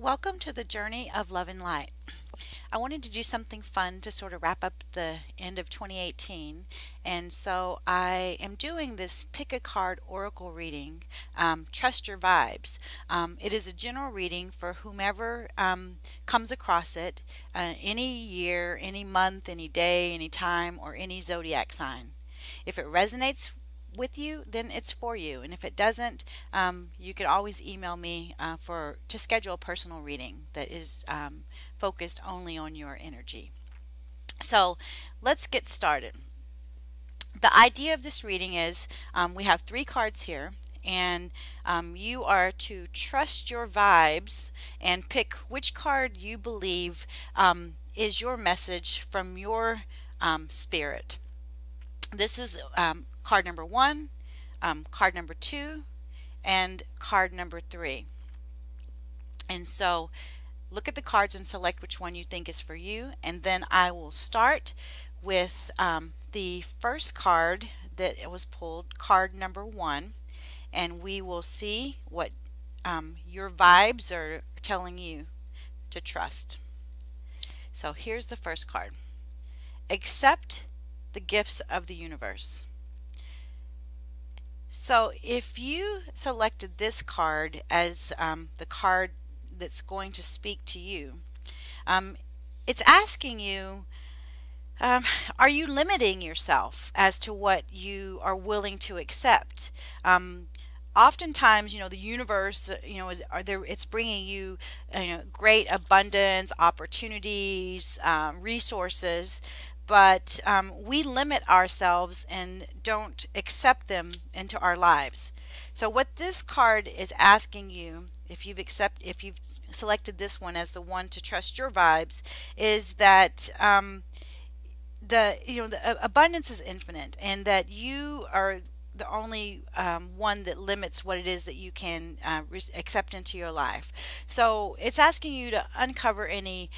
Welcome to the journey of love and light. I wanted to do something fun to sort of wrap up the end of 2018, and so I am doing this pick a card oracle reading. Trust your vibes. It is a general reading for whomever comes across it, any year, any month, any day, any time, or any zodiac sign. If it resonates with you, then it's for you. And if it doesn't, you could always email me to schedule a personal reading that is focused only on your energy. So let's get started. The idea of this reading is we have three cards here, and you are to trust your vibes and pick which card you believe is your message from your spirit. This is card number one, card number two, and card number three. And so look at the cards and select which one you think is for you. And then I will start with the first card that was pulled, card number one, and we will see what your vibes are telling you to trust. So here's the first card. Accept the gifts of the universe. So if you selected this card as the card that's going to speak to you, it's asking you, are you limiting yourself as to what you are willing to accept? Oftentimes, the universe, it's bringing you, great abundance, opportunities, resources, but we limit ourselves and don't accept them into our lives. So what this card is asking you, if you've selected this one as the one to trust your vibes, is that the abundance is infinite, and that you are the only one that limits what it is that you can accept into your life. So it's asking you to uncover any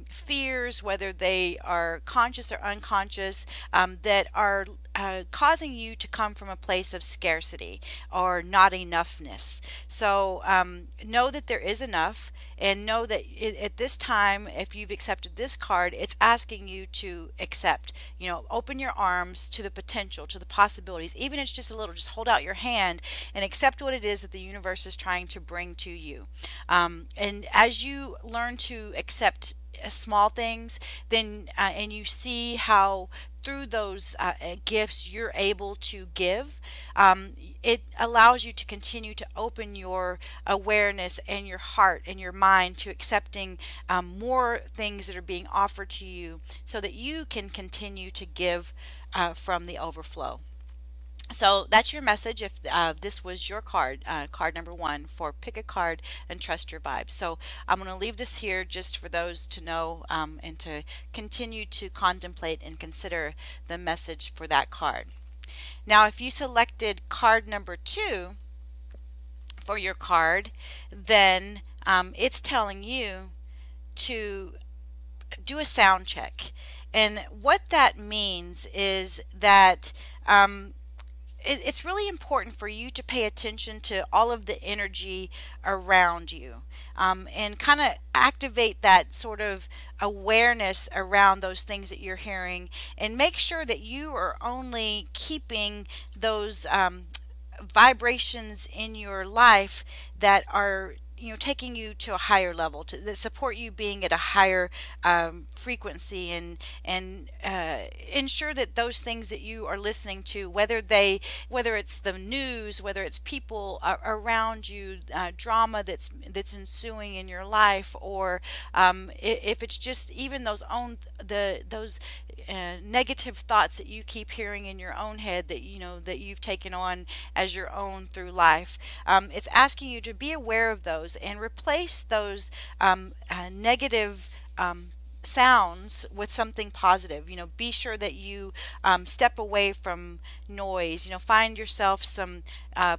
fears, whether they are conscious or unconscious, that are causing you to come from a place of scarcity or not enoughness. So know that there is enough, and know that at this time, if you've accepted this card, it's asking you to accept. Open your arms to the potential, to the possibilities. Even if it's just a little, just hold out your hand and accept what it is that the universe is trying to bring to you. And as you learn to accept small things, then and you see how through those gifts you're able to give, it allows you to continue to open your awareness and your heart and your mind to accepting more things that are being offered to you, so that you can continue to give from the overflow. So that's your message if this was your card, card number one for pick a card and trust your vibes. So I'm going to leave this here just for those to know and to continue to contemplate and consider the message for that card. Now, if you selected card number two for your card, then it's telling you to do a sound check. And what that means is that it's really important for you to pay attention to all of the energy around you, and kind of activate that sort of awareness around those things that you're hearing, and make sure that you are only keeping those vibrations in your life that are taking you to a higher level, that support you being at a higher frequency, and ensure that those things that you are listening to, whether it's the news, whether it's people around you, drama that's ensuing in your life, or if it's just even those negative thoughts that you keep hearing in your own head, that you've taken on as your own through life. It's asking you to be aware of those and replace those negative sounds with something positive. Be sure that you step away from noise. Find yourself some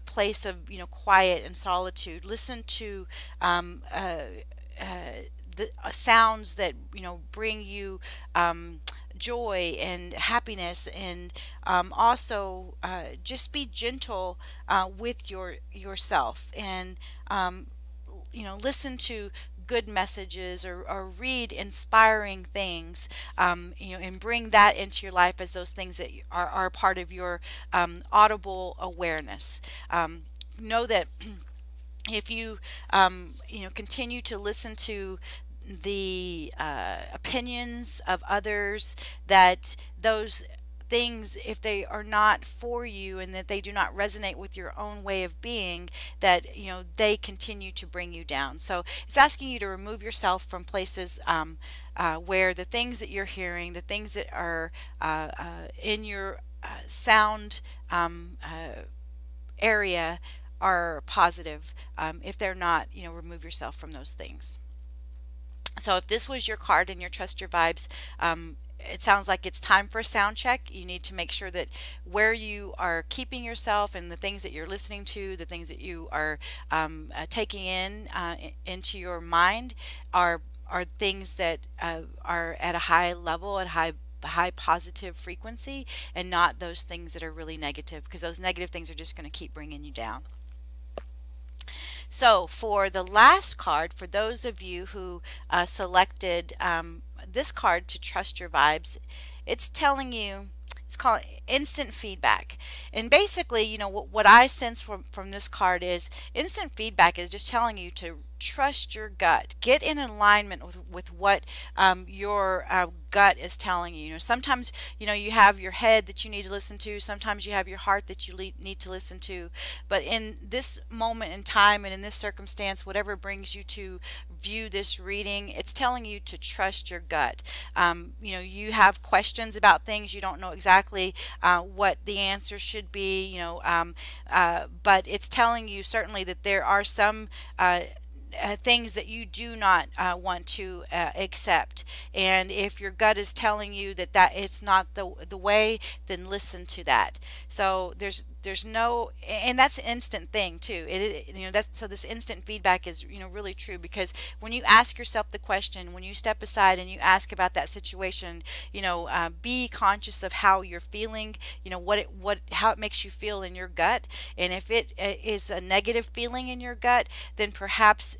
place of quiet and solitude. Listen to the sounds that bring you joy and happiness, and also just be gentle with yourself, and listen to good messages, or read inspiring things, and bring that into your life as those things that are part of your audible awareness. Know that if you continue to listen to the opinions of others, that those things, if they are not for you and that they do not resonate with your own way of being, that they continue to bring you down. So it's asking you to remove yourself from places where the things that you're hearing, the things that are in your sound area are positive. If they're not, remove yourself from those things. So if this was your card and your Trust Your Vibes, it sounds like it's time for a sound check. You need to make sure that where you are keeping yourself and the things that you're listening to, the things that you are taking into your mind are things that are at a high level, at high positive frequency, and not those things that are really negative, because those negative things are just going to keep bringing you down. So for the last card, for those of you who selected this card to Trust Your Vibes, it's telling you, it's called instant feedback. And basically, what I sense from this card is instant feedback is just telling you to trust your gut. Get in alignment with what your gut is telling you. Sometimes, you have your head that you need to listen to. Sometimes you have your heart that you need to listen to. But in this moment in time and in this circumstance, whatever brings you to view this reading, it's telling you to trust your gut. You have questions about things, you don't know exactly what the answer should be, but it's telling you certainly that there are some things that you do not want to accept, and if your gut is telling you that it's not the way, then listen to that. So there's no, and that's an instant thing too. That's, so this instant feedback is really true, because when you ask yourself the question, when you step aside and you ask about that situation, be conscious of how you're feeling, how it makes you feel in your gut. And if it is a negative feeling in your gut, then perhaps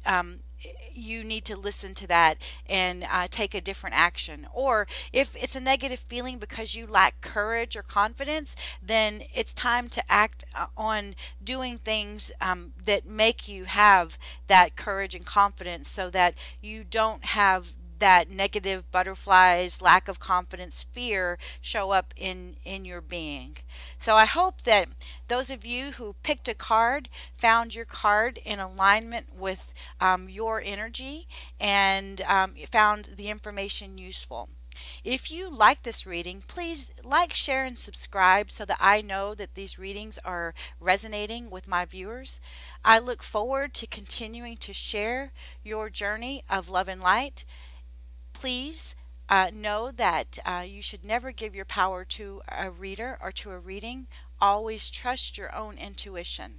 you need to listen to that and take a different action. Or if it's a negative feeling because you lack courage or confidence, then it's time to act on doing things that make you have that courage and confidence, so that you don't have that negative butterflies, lack of confidence, fear show up in your being. So I hope that those of you who picked a card found your card in alignment with your energy, and found the information useful. If you like this reading, please like, share, and subscribe so that I know that these readings are resonating with my viewers. I look forward to continuing to share your journey of love and light. Please know that you should never give your power to a reader or to a reading. Always trust your own intuition.